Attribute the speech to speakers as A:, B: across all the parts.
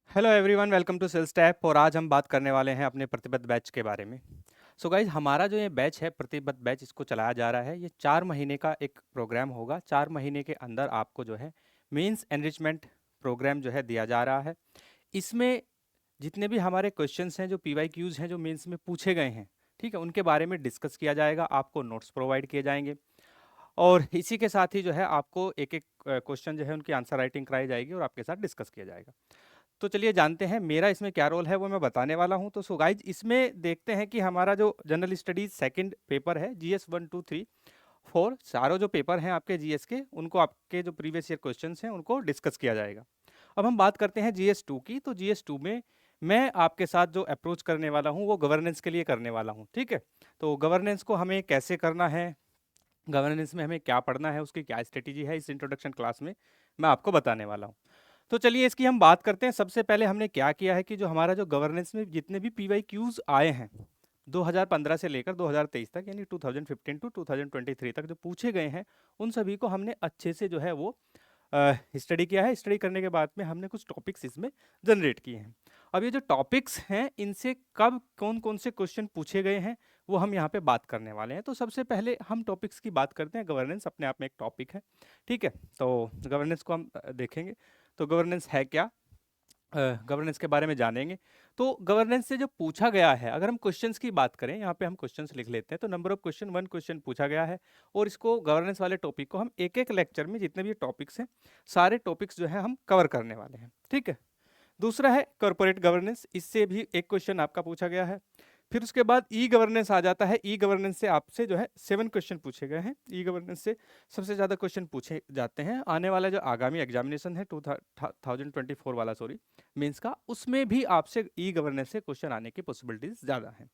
A: Hello everyone, welcome to Sales Tap. और आज हम बात करने वाले हैं अपने प्रतिबद्ध बैच के बारे में। सो गाइज, हमारा जो ये बैच है प्रतिबद्ध बैच, इसको चलाया जा रहा है। ये 4 महीने का एक प्रोग्राम होगा। 4 महीने के अंदर आपको जो है मेंस एनरिचमेंट प्रोग्राम जो है दिया जा रहा है। इसमें जितने भी हमारे क्वेश्चंस हैं, जो पीवाईक्यूज हैं, जो मेंस में पूछे गए हैं, ठीक है, उनके बारे में डिस्कस किया जाएगा। आपको नोट्स प्रोवाइड किए जाएंगे और इसी के साथ ही जो है आपको एक एक क्वेश्चन जो है उनकी आंसर राइटिंग कराई जाएगी और आपके साथ डिस्कस किया जाएगा। तो चलिए जानते हैं मेरा इसमें क्या रोल है, वो मैं बताने वाला हूं। तो सो गाइज, इसमें देखते हैं कि हमारा जो जनरल स्टडीज सेकंड पेपर है, जीएस 1 2 3 4, चारों जो पेपर हैं आपके जीएस के, उनको आपके जो प्रीवियस ईयर क्वेश्चंस हैं उनको डिस्कस किया जाएगा। अब हम बात करते हैं जीएस 2 की। तो जीएस 2 में मैं आपके साथ जो अप्रोच करने वाला हूँ वो गवर्नेंस के लिए करने वाला हूँ, ठीक है। तो गवर्नेंस को हमें कैसे करना है, गवर्नेंस में हमें क्या पढ़ना है, उसकी क्या स्ट्रेटेजी है, इस इंट्रोडक्शन क्लास में मैं आपको बताने वाला हूँ। तो चलिए इसकी हम बात करते हैं। सबसे पहले हमने क्या किया है कि जो हमारा जो गवर्नेंस में जितने भी पीवाईक्यूज आए हैं 2015 से लेकर 2023 तक, यानी 2015 टू 2023 तक जो पूछे गए हैं, उन सभी को हमने अच्छे से जो है वो स्टडी किया है। स्टडी करने के बाद में हमने कुछ टॉपिक्स इसमें जनरेट किए हैं। अब ये जो टॉपिक्स हैं, इनसे कब कौन कौन से क्वेश्चन पूछे गए हैं वो हम यहाँ पे बात करने वाले हैं। तो सबसे पहले हम टॉपिक्स की बात करते हैं। गवर्नेंस अपने आप में एक टॉपिक है, ठीक है। तो गवर्नेंस को हम देखेंगे। तो गवर्नेंस है क्या, गवर्नेंस के बारे में जानेंगे। तो गवर्नेंस से जो पूछा गया है, अगर हम क्वेश्चंस की बात करें, यहाँ पे हम क्वेश्चंस लिख लेते हैं। तो नंबर ऑफ क्वेश्चन 1 क्वेश्चन पूछा गया है और इसको गवर्नेंस वाले टॉपिक को हम एक एक लेक्चर में जितने भी टॉपिक्स हैं, सारे टॉपिक्स जो है हम कवर करने वाले हैं, ठीक है। दूसरा है कॉर्पोरेट गवर्नेंस, इससे भी एक क्वेश्चन आपका पूछा गया है। फिर उसके बाद ई गवर्नेंस आ जाता है। ई गवर्नेंस से आपसे जो है 7 क्वेश्चन पूछे गए हैं। ई गवर्नेंस से सबसे ज़्यादा क्वेश्चन पूछे जाते हैं। आने वाला जो आगामी एग्जामिनेशन है 2024 वाला, सॉरी, मेंस का, उसमें भी आपसे ई गवर्नेंस से क्वेश्चन आने की पॉसिबिलिटीज ज़्यादा हैं।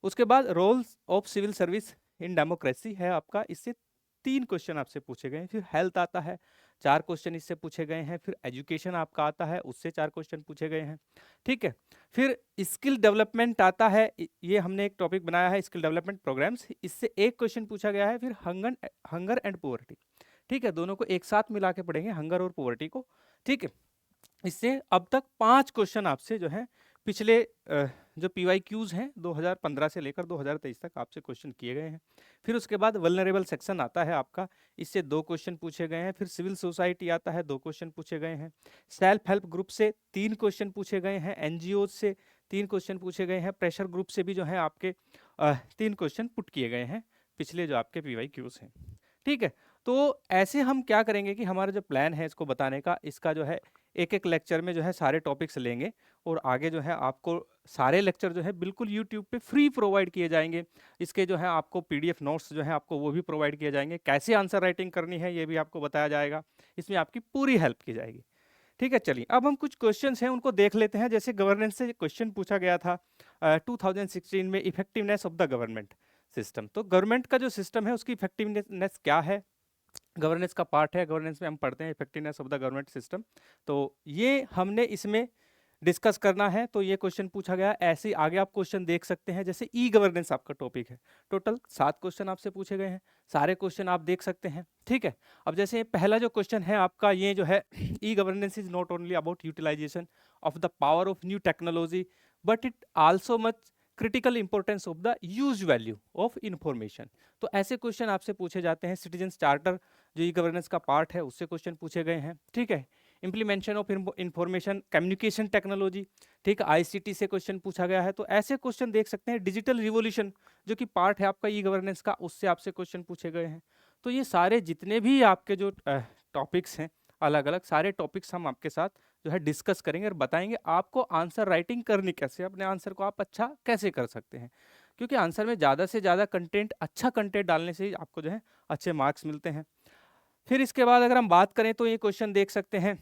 A: उसके बाद roles of civil service in democracy है आपका, इससे 3 क्वेश्चन आपसे पूछे गए हैं। फिर हेल्थ आता है, 4 क्वेश्चन इससे पूछे गए हैं। फिर एजुकेशन आपका आता है, उससे 4 क्वेश्चन पूछे गए हैं, ठीक है। फिर स्किल डेवलपमेंट आता है, ये हमने एक टॉपिक बनाया है, स्किल डेवलपमेंट प्रोग्राम्स, इससे 1 क्वेश्चन पूछा गया है। फिर हंगर एंड पुअर्टी, ठीक है, दोनों को एक साथ मिला के पढ़ेंगे, हंगर और पुअर्टी को, ठीक है। इससे अब तक 5 क्वेश्चन आपसे जो है पिछले जो पीवाईक्यूज हैं 2015 से लेकर 2023 तक आपसे क्वेश्चन किए गए हैं। फिर उसके बाद वल्नरेबल सेक्शन आता है आपका, इससे 2 क्वेश्चन पूछे गए हैं। फिर सिविल सोसाइटी आता है, 2 क्वेश्चन पूछे गए हैं। सेल्फ हेल्प ग्रुप से 3 क्वेश्चन पूछे गए हैं। एनजीओ से 3 क्वेश्चन पूछे गए हैं। प्रेशर ग्रुप से भी जो है आपके 3 क्वेश्चन पुट किए गए हैं पिछले जो आपके पीवाईक्यूज हैं, ठीक है। तो ऐसे हम क्या करेंगे कि हमारा जो प्लान है इसको बताने का, इसका जो है एक एक लेक्चर में जो है सारे टॉपिक्स लेंगे और आगे जो है आपको सारे लेक्चर जो है बिल्कुल यूट्यूब पे फ्री प्रोवाइड किए जाएंगे। इसके जो है आपको पीडीएफ नोट्स जो है आपको वो भी प्रोवाइड किए जाएंगे। कैसे आंसर राइटिंग करनी है ये भी आपको बताया जाएगा। इसमें आपकी पूरी हेल्प की जाएगी, ठीक है। चलिए अब हम कुछ क्वेश्चंस हैं उनको देख लेते हैं। जैसे गवर्नेंस से क्वेश्चन पूछा गया था 2016 में, effectiveness of the government system. तो गवर्नमेंट का जो सिस्टम है उसकी इफेक्टिवनेस क्या है, गवर्नेंस का पार्ट है। गवर्नेंस में हम पढ़ते हैं effectiveness of the government system. तो ये हमने इसमें डिस्कस करना है। तो ये क्वेश्चन पूछा गया। ऐसे ही आगे आप क्वेश्चन देख सकते हैं। जैसे ई गवर्नेंस आपका टॉपिक है, टोटल 7 क्वेश्चन आपसे पूछे गए हैं। सारे क्वेश्चन आप देख सकते हैं, ठीक है। अब जैसे पहला जो क्वेश्चन है आपका, ये जो है e governance is not only about utilisation of the power of new technology but it also much critical importance of the use value of information. तो ऐसे क्वेश्चन आपसे पूछे जाते हैं। सिटीजन्स चार्टर जो ई गवर्नेंस का पार्ट है उससे क्वेश्चन पूछे गए हैं, ठीक है। Implementation of information communication technology, ठीक है, आईसीटी से क्वेश्चन पूछा गया है। तो ऐसे क्वेश्चन देख सकते हैं। डिजिटल रिवोल्यूशन जो कि पार्ट है आपका ई गवर्नेंस का, उससे आपसे क्वेश्चन पूछे गए हैं। तो ये सारे जितने भी आपके जो टॉपिक्स हैं, अलग अलग सारे टॉपिक्स हम आपके साथ जो है डिस्कस करेंगे और बताएंगे आपको आंसर राइटिंग करनी कैसे, अपने आंसर को आप अच्छा कैसे कर सकते हैं। क्योंकि आंसर में ज़्यादा से ज़्यादा कंटेंट, अच्छा कंटेंट डालने से ही आपको जो है अच्छे मार्क्स मिलते हैं। फिर इसके बाद अगर हम बात करें तो ये क्वेश्चन देख सकते हैं।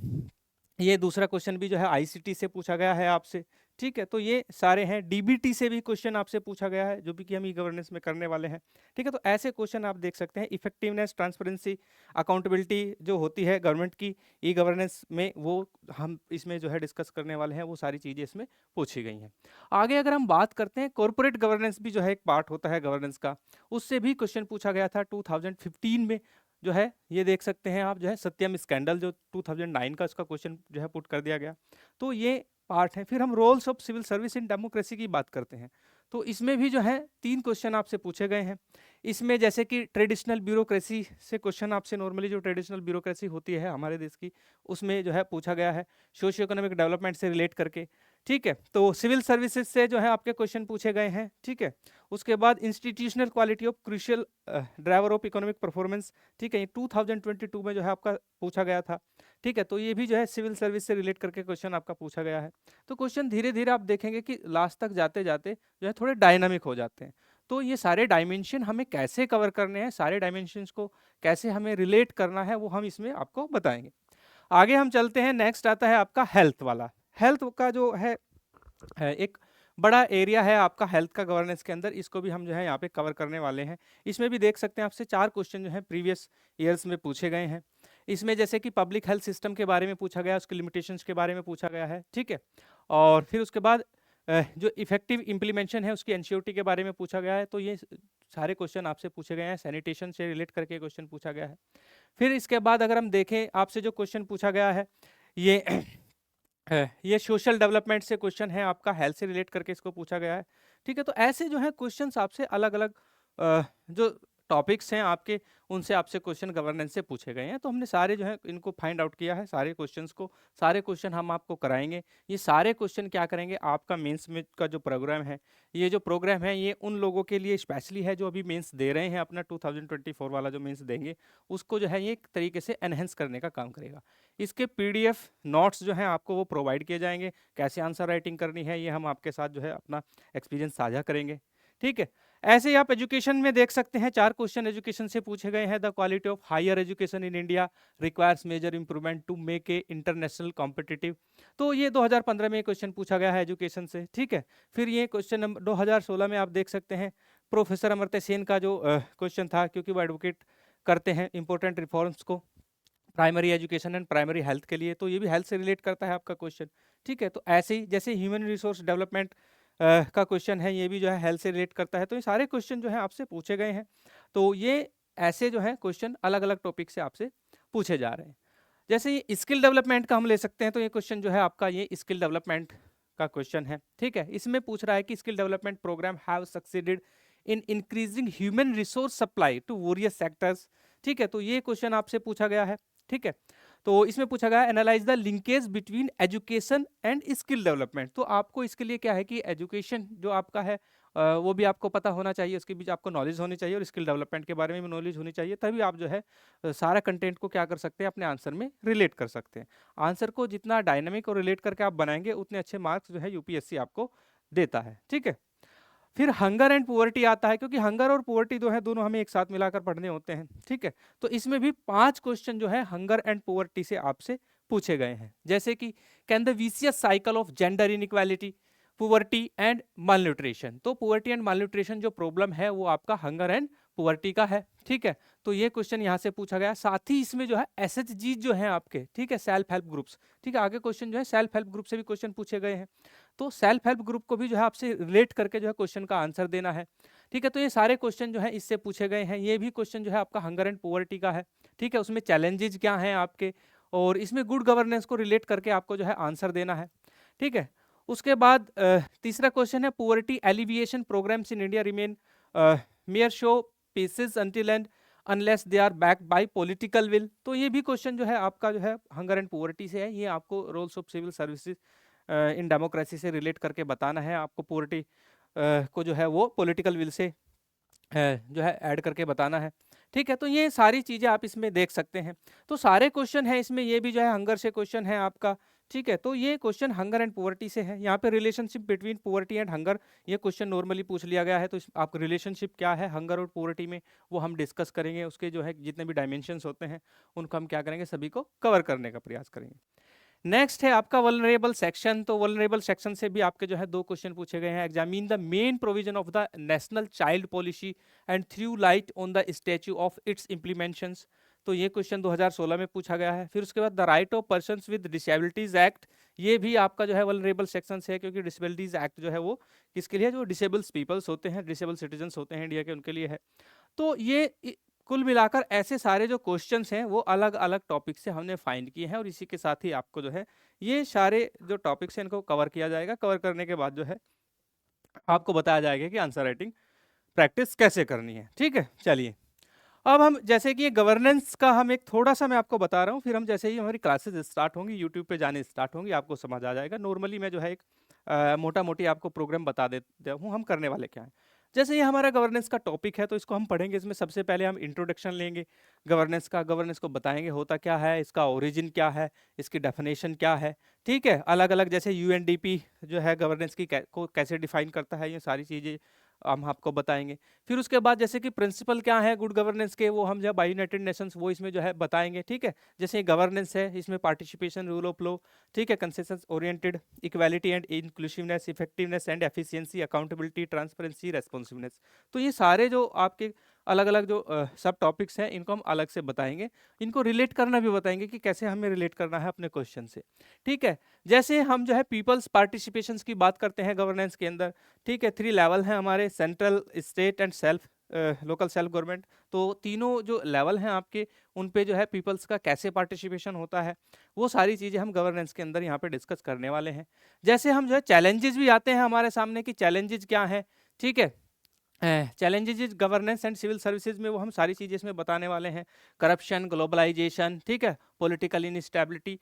A: ये दूसरा क्वेश्चन भी जो है आईसीटी से पूछा गया है आपसे, ठीक है। तो ये सारे हैं। डीबीटी से भी क्वेश्चन आपसे पूछा गया है, जो भी कि हम ई गवर्नेंस में करने वाले हैं, ठीक है। तो ऐसे क्वेश्चन आप देख सकते हैं। इफेक्टिवनेस, ट्रांसपेरेंसी, अकाउंटेबिलिटी जो होती है गवर्नमेंट की ई गवर्नेंस में, वो हम इसमें जो है डिस्कस करने वाले हैं। वो सारी चीज़ें इसमें पूछी गई हैं। आगे अगर हम बात करते हैं, कॉर्पोरेट गवर्नेंस भी जो है एक पार्ट होता है गवर्नेंस का, उससे भी क्वेश्चन पूछा गया था 2015 में। जो है ये देख सकते हैं आप, जो है सत्यम स्कैंडल जो 2009 का उसका क्वेश्चन जो है पुट कर दिया गया। तो ये पार्ट हैं। फिर हम roles of civil service in democracy की बात करते हैं, तो इसमें भी जो है 3 क्वेश्चन आपसे पूछे गए हैं। इसमें जैसे कि ट्रेडिशनल ब्यूरोक्रेसी से क्वेश्चन आपसे नॉर्मली जो ट्रेडिशनल ब्यूरोक्रेसी होती है हमारे देश की, उसमें जो है पूछा गया है सोशियो इकोनॉमिक डेवलपमेंट से रिलेट करके, ठीक है। तो सिविल सर्विसेज से जो है आपके क्वेश्चन पूछे गए हैं, ठीक है। उसके बाद institutional quality of crucial driver of economic performance, ठीक है, ये 2022 में जो है आपका पूछा गया था, ठीक है। तो ये भी जो है सिविल सर्विस से रिलेट करके क्वेश्चन आपका पूछा गया है। तो क्वेश्चन धीरे धीरे आप देखेंगे कि लास्ट तक जाते जाते जो है थोड़े डायनामिक हो जाते हैं। तो ये सारे डायमेंशन हमें कैसे कवर करने हैं, सारे डायमेंशंस को कैसे हमें रिलेट करना है, वो हम इसमें आपको बताएंगे। आगे हम चलते हैं, नेक्स्ट आता है आपका हेल्थ वाला। हेल्थ का जो है एक बड़ा एरिया है आपका हेल्थ का गवर्नेंस के अंदर, इसको भी हम जो है यहाँ पे कवर करने वाले हैं। इसमें भी देख सकते हैं आपसे 4 क्वेश्चन जो है प्रीवियस ईयर्स में पूछे गए हैं। इसमें जैसे कि पब्लिक हेल्थ सिस्टम के बारे में पूछा गया, उसके लिमिटेशंस के बारे में पूछा गया है, ठीक है। और फिर उसके बाद जो इफेक्टिव इम्प्लीमेंशन है उसकी एनसीओटी के बारे में पूछा गया है। तो ये सारे क्वेश्चन आपसे पूछे गए हैं, सैनिटेशन से रिलेट करके क्वेश्चन पूछा गया है। फिर इसके बाद अगर हम देखें आपसे जो क्वेश्चन पूछा गया है ये सोशल डेवलपमेंट से क्वेश्चन है आपका, हेल्थ से रिलेट करके इसको पूछा गया है, ठीक है। तो ऐसे जो है क्वेश्चंस आपसे अलग अलग जो टॉपिक्स हैं आपके, उनसे आपसे क्वेश्चन गवर्नेंस से पूछे गए हैं। तो हमने सारे जो है इनको फाइंड आउट किया है, सारे क्वेश्चंस को, सारे क्वेश्चन हम आपको कराएंगे। ये सारे क्वेश्चन क्या करेंगे, आपका मेंस में का जो प्रोग्राम है, ये जो प्रोग्राम है ये उन लोगों के लिए स्पेशली है जो अभी मेंस दे रहे हैं, अपना 2024 वाला जो मेंस देंगे उसको जो है ये एक तरीके से एनहेंस करने का काम करेगा। इसके पीडीएफ नोट्स जो हैं आपको वो प्रोवाइड किए जाएंगे, कैसे आंसर राइटिंग करनी है ये हम आपके साथ जो है अपना एक्सपीरियंस साझा करेंगे, ठीक है। ऐसे ही आप एजुकेशन में देख सकते हैं 4 क्वेश्चन एजुकेशन से पूछे गए हैं। The quality of higher education in India requires major improvement to make a international competitive. तो ये 2015 में क्वेश्चन पूछा गया है एजुकेशन से, ठीक है। फिर ये क्वेश्चन नंबर 2016 में आप देख सकते हैं प्रोफेसर अमर्त्य सेन का जो क्वेश्चन था, क्योंकि वो एडवोकेट करते हैं इंपॉर्टेंट रिफॉर्म्स को primary education and primary health के लिए, तो ये भी हेल्थ से रिलेट करता है आपका क्वेश्चन, ठीक है। तो ऐसे ही जैसे ह्यूमन रिसोर्स डेवलपमेंट का क्वेश्चन है, ये भी जो है हेल्थ से रिलेट करता है। तो ये सारे क्वेश्चन जो है आपसे पूछे गए हैं। तो ये ऐसे जो है क्वेश्चन अलग अलग टॉपिक से आपसे पूछे जा रहे हैं। जैसे ये स्किल डेवलपमेंट का हम ले सकते हैं, तो ये क्वेश्चन जो है आपका ये स्किल डेवलपमेंट का क्वेश्चन है, ठीक है। इसमें पूछ रहा है कि skill development programme have succeeded in increasing human resource supply to various sectors, ठीक है। तो ये क्वेश्चन आपसे पूछा गया है, ठीक है। तो इसमें पूछा गया analyse the linkage between education and skill development. तो आपको इसके लिए क्या है कि एजुकेशन जो आपका है वो भी आपको पता होना चाहिए, उसके बीच आपको नॉलेज होनी चाहिए और स्किल डेवलपमेंट के बारे में भी नॉलेज होनी चाहिए, तभी आप जो है सारा कंटेंट को क्या कर सकते हैं, अपने आंसर में रिलेट कर सकते हैं। आंसर को जितना डायनामिक और रिलेट करके आप बनाएंगे उतने अच्छे मार्क्स जो है यूपीएससी आपको देता है, ठीक है। फिर हंगर एंड पुअर्टी आता है, क्योंकि हंगर और पुअर्टी जो है दोनों हमें एक साथ मिलाकर पढ़ने होते हैं, ठीक है। तो इसमें भी 5 क्वेश्चन जो है हंगर एंड पुअर्टी से आपसे पूछे गए हैं। जैसे कि can the vicious cycle of gender inequality, poverty and malnutrition. तो पुअर्टी एंड मालन्यूट्रिशन जो प्रॉब्लम है वो आपका हंगर एंड पुअर्टी का है, ठीक है। तो ये क्वेश्चन यहाँ से पूछा गया। साथ ही इसमें जो है एसएचजी जो है आपके, ठीक है, सेल्फ हेल्प ग्रुप्स, ठीक है। आगे क्वेश्चन जो है सेल्फ हेल्प ग्रुप से भी क्वेश्चन पूछे गए हैं, तो सेल्फ हेल्प ग्रुप को भी जो है आपसे रिलेट करके जो है क्वेश्चन का आंसर देना है, ठीक है। तो ये सारे क्वेश्चन जो है इससे पूछे गए हैं। ये भी क्वेश्चन जो है आपका हंगर एंड पुअर्टी का है, ठीक है। उसमें चैलेंजेस क्या हैं आपके, और इसमें गुड गवर्नेंस को रिलेट करके आपको जो है आंसर देना है, ठीक है। उसके बाद तीसरा क्वेश्चन है poverty alleviation programmes in India remain mere show pieces until and unless they are backed by political will. तो ये भी क्वेश्चन जो है आपका जो है हंगर एंड पुअर्टी से है। ये आपको roles of civil services in democracy से रिलेट करके बताना है। आपको पुअर्टी को जो है वो पॉलिटिकल विल से जो है ऐड करके बताना है, ठीक है। तो ये सारी चीज़ें आप इसमें देख सकते हैं। तो सारे क्वेश्चन हैं इसमें, ये भी जो है हंगर से क्वेश्चन है आपका, ठीक है। तो ये क्वेश्चन हंगर एंड पुअर्टी से है। यहाँ पे relationship between poverty and hunger ये क्वेश्चन नॉर्मली पूछ लिया गया है। तो आप रिलेशनशिप क्या है हंगर और पुअर्टी में वो हम डिस्कस करेंगे। उसके जो है जितने भी डायमेंशंस होते हैं उनको हम क्या करेंगे, सभी को कवर करने का प्रयास करेंगे। नेक्स्ट है आपका वल्नरेबल सेक्शन। तो वल्नरेबल सेक्शन से भी आपके जो है 2 क्वेश्चन पूछे गए हैं। Examine the main provision of the national child policy and throw light on the statue of its implementations. तो ये क्वेश्चन 2016 में पूछा गया है। फिर उसके बाद the right of persons with disabilities act, ये भी आपका जो है वल्नरेबल सेक्शन से है, क्योंकि डिसेबिलिटीज एक्ट जो है वो किसके लिए, जो डिसेबल्स पीपल्स होते हैं, डिसेबल सिटीजन्स होते हैं इंडिया के, उनके लिए है। तो ये कुल मिलाकर ऐसे सारे जो क्वेश्चंस हैं वो अलग अलग टॉपिक से हमने फाइंड किए हैं, और इसी के साथ ही आपको जो है ये सारे जो टॉपिक्स हैं इनको कवर किया जाएगा। कवर करने के बाद जो है आपको बताया जाएगा कि आंसर राइटिंग प्रैक्टिस कैसे करनी है। ठीक है, चलिए अब हम जैसे कि ये गवर्नेंस का हम एक थोड़ा सा मैं आपको बता रहा हूँ, फिर हम जैसे ही हमारी क्लासेस स्टार्ट होंगी, यूट्यूब पे जाने स्टार्ट होंगी, आपको समझ आ जाएगा। नॉर्मली मैं जो है एक मोटा मोटी आपको प्रोग्राम बता देता हूँ हम करने वाले क्या है। जैसे ये हमारा गवर्नेंस का टॉपिक है तो इसको हम पढ़ेंगे। इसमें सबसे पहले हम इंट्रोडक्शन लेंगे गवर्नेंस का, गवर्नेंस को बताएंगे होता क्या है, इसका ओरिजिन क्या है, इसकी डेफिनेशन क्या है। ठीक है, अलग अलग जैसे यूएनडीपी जो है गवर्नेंस की को कैसे डिफाइन करता है, ये सारी चीज़ें हम आपको बताएंगे। फिर उसके बाद जैसे कि प्रिंसिपल क्या है गुड गवर्नेंस के, वो हम जब बाय यूनाइटेड नेशंस वो इसमें जो है बताएंगे। ठीक है, जैसे गवर्नेंस है इसमें पार्टिसिपेशन, रूल ऑफ लॉ, ठीक है, consensus oriented, equality and inclusiveness, effectiveness and efficiency, accountability, transparency, responsiveness. तो ये सारे जो आपके अलग अलग जो सब टॉपिक्स हैं इनको हम अलग से बताएंगे। इनको रिलेट करना भी बताएंगे कि कैसे हमें रिलेट करना है अपने क्वेश्चन से। ठीक है, जैसे हम जो है पीपल्स पार्टिसिपेशन की बात करते हैं गवर्नेंस के अंदर। ठीक है, 3 लेवल हैं हमारे, central, state and self local self government. तो तीनों जो लेवल हैं आपके, उन पे जो है पीपल्स का कैसे पार्टिसिपेशन होता है, वो सारी चीज़ें हम गवर्नेंस के अंदर यहाँ पे डिस्कस करने वाले हैं। जैसे हम जो है चैलेंजेस भी आते हैं हमारे सामने कि चैलेंजेस क्या हैं। ठीक है, challenges is governance and civil services में वो हम सारी चीज़ें इसमें बताने वाले हैं। करप्शन, ग्लोबलाइजेशन, ठीक है, पॉलिटिकल इनस्टेबिलिटी,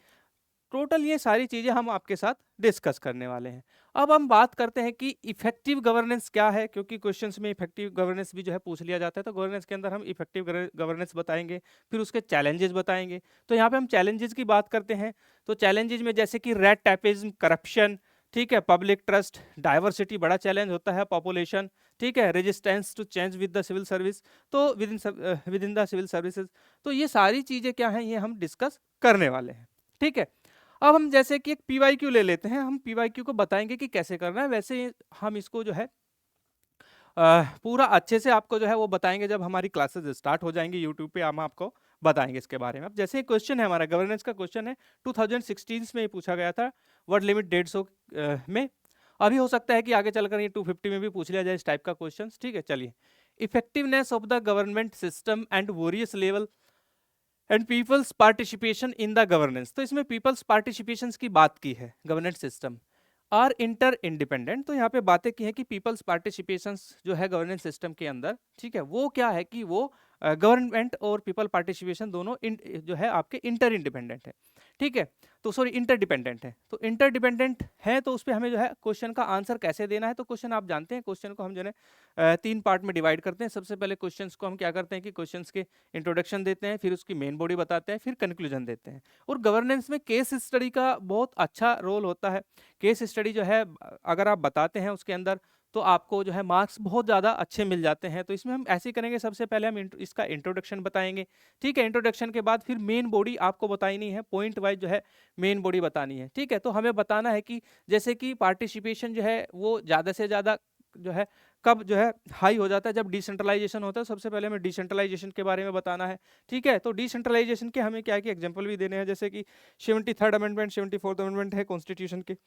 A: टोटल ये सारी चीज़ें हम आपके साथ डिस्कस करने वाले हैं। अब हम बात करते हैं कि इफेक्टिव गवर्नेंस क्या है, क्योंकि क्वेश्चंस में इफेक्टिव गवर्नेंस भी जो है पूछ लिया जाता है। तो गवर्नेंस के अंदर हम इफेक्टिव गवर्नेंस बताएंगे, फिर उसके चैलेंजेस बताएंगे। तो यहाँ पे हम चैलेंजेस की बात करते हैं। तो चैलेंजेस में जैसे कि रेड टैपिज्म, करप्शन, ठीक है, पब्लिक ट्रस्ट, डाइवर्सिटी बड़ा चैलेंज होता है, पॉपुलेशन, ठीक है, resistance to change with the civil service, तो within the civil services. तो ये सारी चीज़ें क्या हैं, ये हम डिस्कस करने वाले हैं। ठीक है, अब हम जैसे कि एक पीवाईक्यू ले लेते हैं। हम पीवाईक्यू को बताएंगे कि कैसे करना है। वैसे हम इसको जो है पूरा अच्छे से आपको जो है वो बताएंगे जब हमारी क्लासेस स्टार्ट हो जाएंगी यूट्यूब पे, हम आपको बताएंगे इसके बारे में। अब जैसे क्वेश्चन है हमारा गवर्नेंस का, क्वेश्चन है 2016 में ये पूछा गया था, वर्ड लिमिट 150 में। अभी हो सकता है कि आगे चलकर ये 250 में भी पूछ लिया जाए इस टाइप का क्वेश्चन। ठीक है, चलिए, effectiveness of the government system and various level and people's participation in the governance. तो इसमें पीपल्स पार्टिसिपेशन की बात की है, governance system are inter independent. तो यहाँ पे बातें की है कि पीपल्स पार्टिसिपेशन जो है गवर्नेंस सिस्टम के अंदर, ठीक है, वो क्या है कि वो गवर्नमेंट और पीपल पार्टिसिपेशन दोनों जो है आपके इंटर इंडिपेंडेंट है। ठीक है, तो सॉरी इंटरडिपेंडेंट है। तो इंटरडिपेंडेंट है तो उस पर हमें जो है क्वेश्चन का आंसर कैसे देना है। तो क्वेश्चन आप जानते हैं, क्वेश्चन को हम जो है 3 पार्ट में डिवाइड करते हैं। सबसे पहले क्वेश्चंस को हम क्या करते हैं कि क्वेश्चंस के इंट्रोडक्शन देते हैं, फिर उसकी मेन बॉडी बताते हैं, फिर कंक्लूजन देते हैं। और गवर्नेंस में केस स्टडी का बहुत अच्छा रोल होता है। केस स्टडी जो है अगर आप बताते हैं उसके अंदर, तो आपको जो है मार्क्स बहुत ज़्यादा अच्छे मिल जाते हैं। तो इसमें हम ऐसे करेंगे, सबसे पहले हम इसका इंट्रोडक्शन बताएंगे। ठीक है, इंट्रोडक्शन के बाद फिर मेन बॉडी आपको बतानी है, पॉइंट वाइज जो है मेन बॉडी बतानी है। ठीक है, तो हमें बताना है कि जैसे कि पार्टिसिपेशन जो है वो ज़्यादा से ज़्यादा जो है कब जो है हाई हो जाता है, जब डिसेंट्रलाइजेशन होता है। सबसे पहले हमें डिसेंट्रलाइजेशन के बारे में बताना है। ठीक है, तो डिसेंट्रलाइजेशन के हमें क्या कि एग्जांपल भी देने हैं, जैसे कि 73rd अमेंडमेंट, 74th अमेंडमेंट है कॉन्स्टिट्यूशन के।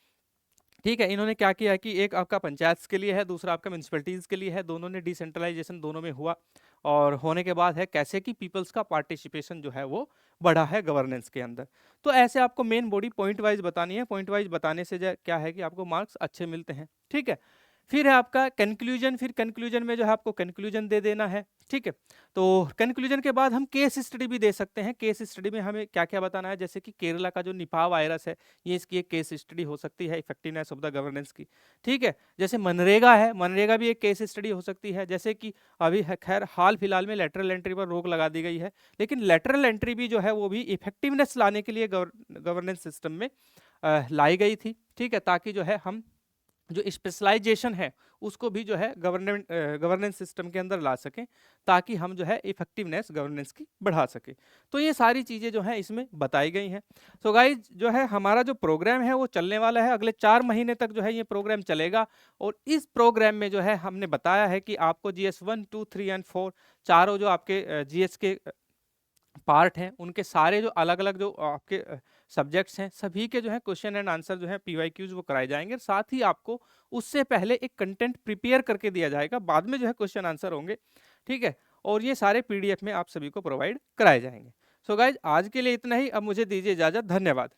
A: ठीक है, इन्होंने क्या किया कि एक आपका पंचायत के लिए है, दूसरा आपका म्यूनसिपैलिटीज के लिए है। दोनों ने डिसेंट्रलाइजेशन दोनों में हुआ, और होने के बाद है कैसे कि पीपल्स का पार्टिसिपेशन जो है वो बढ़ा है गवर्नेंस के अंदर। तो ऐसे आपको मेन बॉडी पॉइंट वाइज बतानी है। पॉइंट वाइज बताने से क्या है कि आपको मार्क्स अच्छे मिलते हैं। ठीक है, फिर है आपका कंक्लूजन। फिर कंक्लूजन में जो है आपको कंक्लूजन दे देना है। ठीक है, तो कंक्लूजन के बाद हम केस स्टडी भी दे सकते हैं। केस स्टडी में हमें क्या क्या बताना है, जैसे कि केरला का जो निपाह वायरस है, ये इसकी एक केस स्टडी हो सकती है इफेक्टिवनेस ऑफ द गवर्नेंस की। ठीक है, जैसे मनरेगा है, मनरेगा भी एक केस स्टडी हो सकती है। जैसे कि अभी खैर हाल फिलहाल में लेटरल एंट्री पर रोक लगा दी गई है, लेकिन लेटरल एंट्री भी जो है वो भी इफेक्टिवनेस लाने के लिए गवर्नेंस सिस्टम में लाई गई थी। ठीक है, ताकि जो है हम जो स्पेशलाइजेशन है उसको भी जो है गवर्नेंस सिस्टम के अंदर ला सकें, ताकि हम जो है इफेक्टिवनेस गवर्नेंस की बढ़ा सके। तो ये सारी चीज़ें जो है इसमें बताई गई हैं। सो गाइज जो है हमारा जो प्रोग्राम है वो चलने वाला है, अगले 4 महीने तक जो है ये प्रोग्राम चलेगा। और इस प्रोग्राम में जो है हमने बताया है कि आपको GS 1, 2, 3 एंड 4 चारों जो आपके GS के पार्ट हैं, उनके सारे जो अलग अलग जो आपके सब्जेक्ट्स हैं, सभी के जो है क्वेश्चन एंड आंसर जो है PYQs वो कराए जाएंगे। साथ ही आपको उससे पहले एक कंटेंट प्रिपेयर करके दिया जाएगा, बाद में जो है क्वेश्चन आंसर होंगे। ठीक है, और ये सारे PDF में आप सभी को प्रोवाइड कराए जाएंगे। सो गाइज आज के लिए इतना ही, अब मुझे दीजिए इजाजत, धन्यवाद।